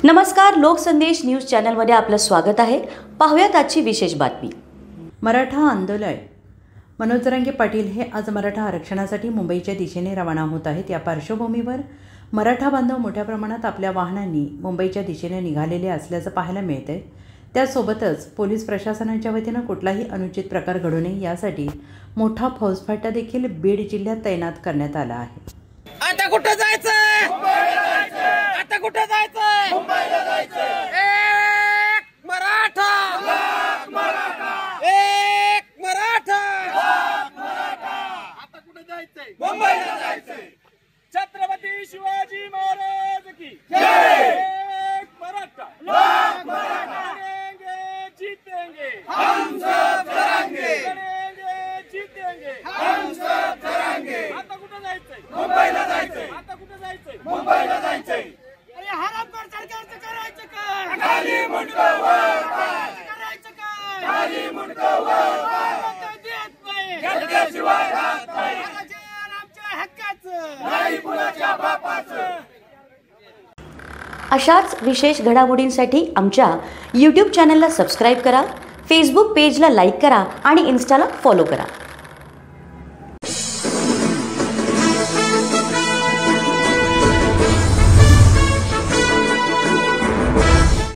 नमस्कार, लोकसंदेश न्यूज चॅनलमध्ये आपलं स्वागत आहे। पाहूयात आजची विशेष बातमी। मराठा आंदोलन। मनोज जरांगे पाटील हे आज मराठा आरक्षणासाठी मुंबईच्या दिशेने रवाना होत आहेत। या पार्श्वभूमीवर मराठा बांधव मोठ्या प्रमाणात आपल्या वाहनांनी मुंबईच्या दिशेने निघालेले असल्याचं पाहायला मिळतंय। त्यासोबतच पोलीस प्रशासनाच्या वतीनं कुठलाही अनुचित प्रकार घडू नये यासाठी मोठा फौजफाटा देखील बीड जिल्ह्यात तैनात करण्यात आला आहे। आता कुठे जायचं? आता कुठे जायचं? मुंबईला जायचं। एक मराठा, एक मराठा। आता कुठे जायचंय? मुंबईला जायचंय। छत्रपती शिवाजी महाराज की जय। एक मराठा, लढेंगे जीतेंगे, हम सब लढेंगे, जीतेंगे, हम सब लढेंगे। आता कुठे जायचंय? मुंबईला जायचंय। आता कुठे जायचंय? मुंबईला जायचंय। अरे हरामखोर सरकारचं करायचं काय? खाली मुंडकं वर करायचं काय? खाली मुंडकं वर देत नाही, घेतल्याशिवाय राहत नाही। आमच्या हक्काचं नाही, कुणाच्या बापाचं। अशाच विशेष घडामोडींसाठी आमच्या YouTube चॅनलला सबस्क्राइब करा, Facebook पेजला लाईक करा आणि Instaला फॉलो करा।